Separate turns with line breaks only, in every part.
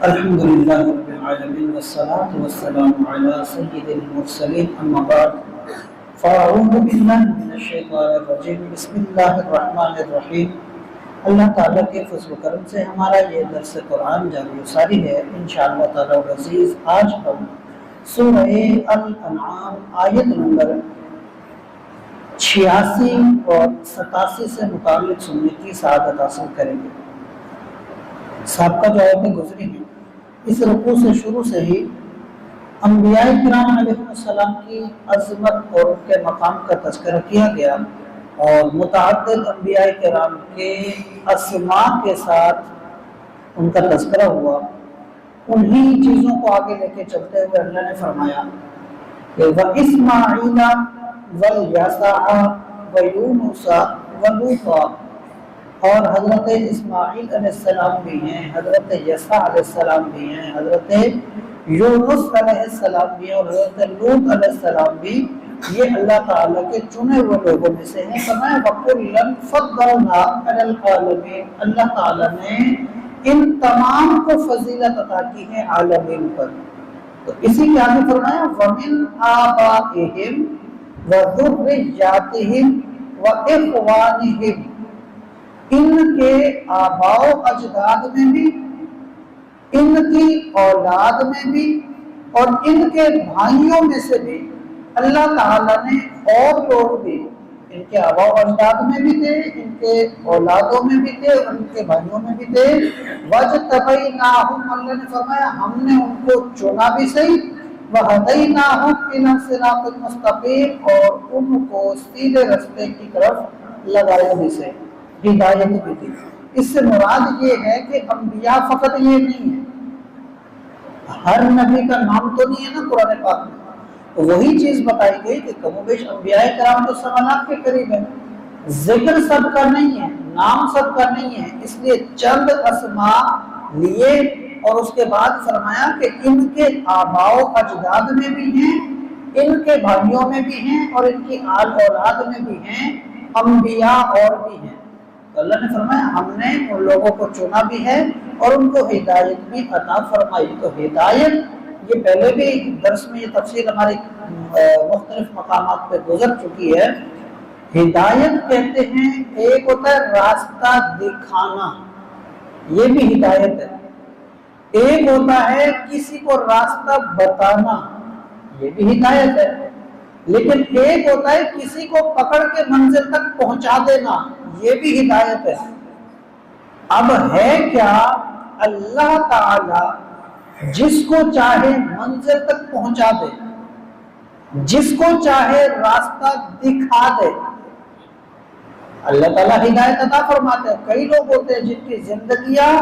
الحمد لله رب العالمين والصلاة والسلام على سيد المرسلين أما بعد فأعوذ بالله من الشيطان الرجيم بسم الله الرحمن الرحیم۔ اللہ تعالیٰ کے فضل و کرم سے ہمارا یہ درس قرآن جاری و ساری ہے انشاءاللہ تعالیٰ العزیز۔ آج ہم سورہ الانعام آیت نمبر 86 اور 87 سے متعلق سننے کی سعادت حاصل کریں گے۔ سابقہ جو آیتیں گزری ہیں اس رکوع سے شروع سے ہی انبیاء کرام علیہ السلام کی عظمت اور ان کے مقام کا تذکرہ کیا گیا اور متعدد انبیاء کرام کے اسماء کے ساتھ ان کا تذکرہ ہوا۔ انہی چیزوں کو آگے لے کے چلتے ہوئے اللہ نے فرمایا کہ وَإِسْمَاعِيلَ وَالْيَسَعَ وَيُونُسَ وَلُوطًا، اور حضرت اسماعیل علیہ السلام بھی ہیں، حضرت یسع علیہ السلام بھی ہیں، حضرت یونس علیہ السلام بھی ہیں اور حضرت لوط علیہ السلام بھی، یہ اللہ تعالیٰ کے چنے ہوئے لوگوں میں سے ہیں۔ فرمایا وَكُلًّا فَضَّلْنَا عَلَى الْعَالَمِينَ، اللہ تعالیٰ نے ان تمام کو فضیلت عطا کی ہے عالمین پر۔ تو اسی کے آگے فرمایا وَمِنْ آبَائِهِمْ وَذُرِّيَّاتِهِمْ وَإِخْوَانِهِمْ، ان کے آباء و اجداد میں بھی، ان کی اولاد میں بھی اور ان کے بھائیوں میں سے بھی اللہ تعالیٰ نے اور لوگ بھی ان کے آباء و اجداد میں بھی تھے، ان کے اولادوں میں بھی تھے اور ان کے بھائیوں میں بھی تھے۔ وَاجْتَبَيْنَاهُمْ، اللہ نے فرمایا ہم نے ان کو چنا بھی صحیح، وَهَدَيْنَاهُمْ إِلَى صِرَاطٍ مُسْتَقِيمٍ، اور ان کو سیدھے راستے کی طرف لگایا بھی صحیح، ہدایت بھی دی۔ اس سے مراد یہ ہے کہ انبیاء فقط یہ نہیں ہے، ہر نبی کا نام تو نہیں ہے نا قرآن پاک میں، تو وہی چیز بتائی گئی کہ کم و بیش انبیاء کرام تو سوالات کے قریب ہے، ذکر سب کا نہیں ہے، نام سب کا نہیں ہے، اس لیے چند اسماء لیے اور اس کے بعد فرمایا کہ ان کے آباء و اجداد میں بھی ہیں، ان کے بھائیوں میں بھی ہیں اور ان کی آل اولاد میں بھی ہیں انبیاء اور بھی ہیں۔ تو اللہ نے فرمایا ہم نے ان لوگوں کو چنا بھی ہے اور ان کو ہدایت بھی عطا فرمائی۔ تو ہدایت یہ پہلے بھی درس میں یہ تفصیل ہماری مختلف مقامات پہ گزر چکی ہے۔ ہدایت کہتے ہیں ایک ہوتا ہے راستہ دکھانا، یہ بھی ہدایت ہے، ایک ہوتا ہے کسی کو راستہ بتانا، یہ بھی ہدایت ہے، لیکن ایک ہوتا ہے کسی کو پکڑ کے منزل تک پہنچا دینا، یہ بھی ہدایت ہے۔ اب ہے کیا، اللہ تعالی جس کو چاہے منزل تک پہنچا دے، جس کو چاہے راستہ دکھا دے، اللہ تعالیٰ ہدایت عطا فرماتے ہیں۔ کئی لوگ ہوتے ہیں جن کی زندگیاں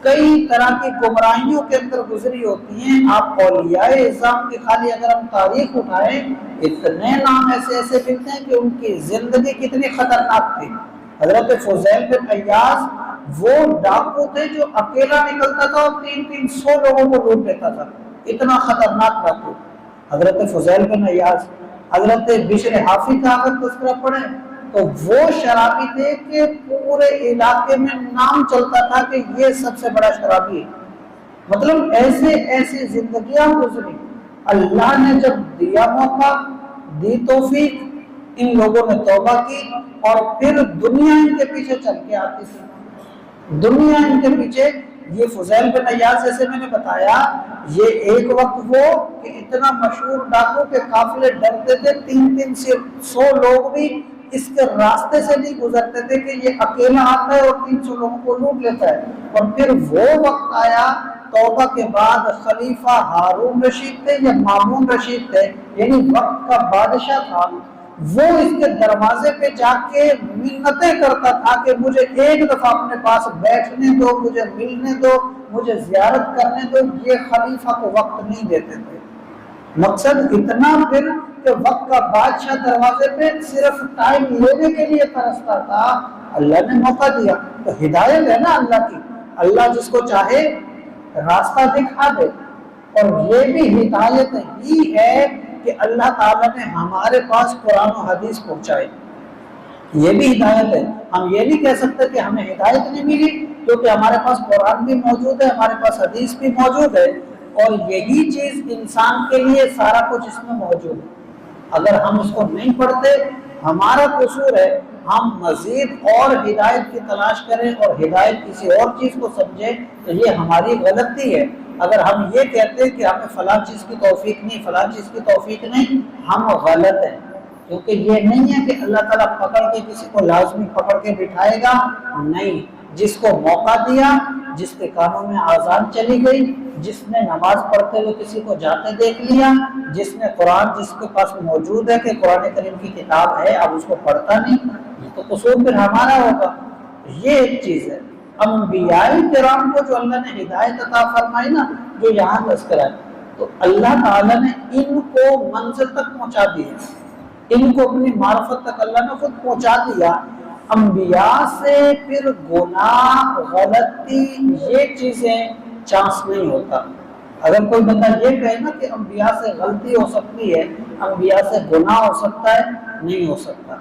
کئی طرح کی گمراہیوں کے اندر گزری ہوتی ہیں۔ آپ اولیاء اعظام کی خالی اگر ہم تاریخ اٹھائیں، اتنے نام ایسے ایسے ملتے ہیں کہ ان کی زندگی کتنی خطرناک تھی۔ حضرت فضیل بن عیاض وہ ڈاکو تھے جو اکیلا نکلتا تھا اور 300 لوگوں کو لوٹ لیتا تھا، اتنا خطرناک ڈاکو حضرت فضیل بن عیاض۔ حضرت بشر حافی کا اگر تذکرہ پڑھیں تو وہ شرابی تھے کہ پورے علاقے میں نام چلتا تھا کہ یہ سب سے بڑا شرابی ہے۔ مطلب ایسے ایسی زندگیاں گزری، اللہ نے جب دیا موقع، دی توفیق، ان لوگوں نے توبہ کی اور پھر دنیا ان کے پیچھے چل کے آتی تھی، دنیا ان کے پیچھے۔ یہ فضیل بن عیاض جیسے میں نے بتایا، یہ ایک وقت وہ کہ اتنا مشہور ڈاکو کے قافلے ڈرتے تھے، 300 لوگ بھی اس کے راستے سے نہیں گزرتے تھے کہ یہ اکیلا آتا ہے اور 300 لوگوں کو لوٹ لیتا ہے۔ اور پھر وہ وقت آیا توبہ کے بعد، خلیفہ ہارون رشید تھے یا مامون رشید تھے، یعنی وقت کا بادشاہ تھا، وہ اس کے دروازے پہ جا کے منتیں کرتا تھا کہ مجھے ایک دفعہ اپنے پاس بیٹھنے دو، مجھے ملنے دو، مجھے زیارت کرنے دو۔ یہ خلیفہ کو وقت نہیں دیتے تھے، مقصد اتنا پھر کہ وقت کا بادشاہ دروازے پہ صرف ٹائم لینے کے لیے ترستا تھا۔ اللہ نے موقع دیا، تو ہدایت ہے نا اللہ کی، اللہ جس کو چاہے راستہ دکھا دے۔ اور یہ بھی ہدایت ہی ہے کہ اللہ تعالیٰ نے ہمارے پاس قرآن و حدیث پہنچائے، یہ بھی ہدایت ہے۔ ہم یہ نہیں کہہ سکتے کہ ہمیں ہدایت نہیں ملی، کیونکہ ہمارے پاس قرآن بھی موجود ہے، ہمارے پاس حدیث بھی موجود ہے، اور یہی چیز انسان کے لیے سارا کچھ اس میں موجود ہے۔ اگر ہم اس کو نہیں پڑھتے، ہمارا قصور ہے، ہم مزید اور ہدایت کی تلاش کریں اور ہدایت کسی اور چیز کو سمجھیں تو یہ ہماری غلطی ہے۔ اگر ہم یہ کہتے ہیں کہ ہمیں فلاں چیز کی توفیق نہیں، فلاں چیز کی توفیق نہیں، ہم غلط ہیں، کیونکہ یہ نہیں ہے کہ اللہ تعالیٰ پکڑ کے کسی کو لازمی پکڑ کے بٹھائے گا، نہیں، جس کو موقع دیا، جس کے کانوں میں آذان چلی گئی، جس نے نماز پڑھتے ہوئے کسی کو جاتے دیکھ لیا، جس نے قرآن جس کے پاس موجود ہے کہ قرآن کریم کی کتاب ہے اب اس کو پڑھتا نہیں، تو قصور پھر ہمارا ہوگا۔ یہ ایک چیز ہے۔ انبیاء کرام کو جو اللہ نے ہدایت عطا فرمائی نا، جو یہاں تذکرہ ہے، تو اللہ تعالیٰ نے ان کو منزل تک پہنچا دیا، ان کو اپنی معرفت تک اللہ نے خود پہنچا دیا۔ انبیاء سے پھر گناہ، غلطی، یہ چیزیں چانس نہیں ہوتا۔ اگر کوئی بندہ یہ کہے نا کہ انبیاء سے غلطی ہو سکتی ہے، انبیاء سے گناہ ہو سکتا ہے، نہیں ہو سکتا۔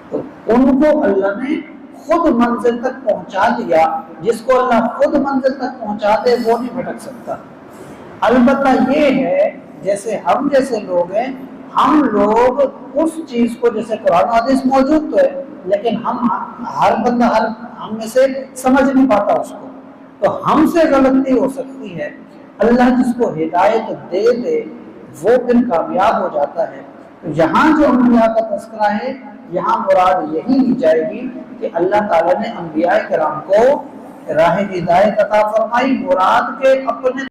تو ان کو اللہ نے خود منزل تک پہنچا دیا۔ جس کو اللہ خود منزل تک پہنچا دے وہ نہیں بھٹک سکتا۔ البتہ یہ ہے جیسے ہم جیسے لوگ ہیں، ہم لوگ اس چیز کو، جیسے قرآن و حدیث موجود تو ہے لیکن ہر بندہ ہم میں سے سمجھ نہیں پاتا اس کو، تو ہم سے غلطی ہو سکتی ہے۔ اللہ جس کو ہدایت دے دے وہ پھر کامیاب ہو جاتا ہے۔ تو یہاں جو انبیاء کا تذکرہ ہے، یہاں مراد یہی لی جائے گی کہ اللہ تعالیٰ نے انبیاء کرام کو راہ ہدایت عطا فرمائی، مراد کے اپنے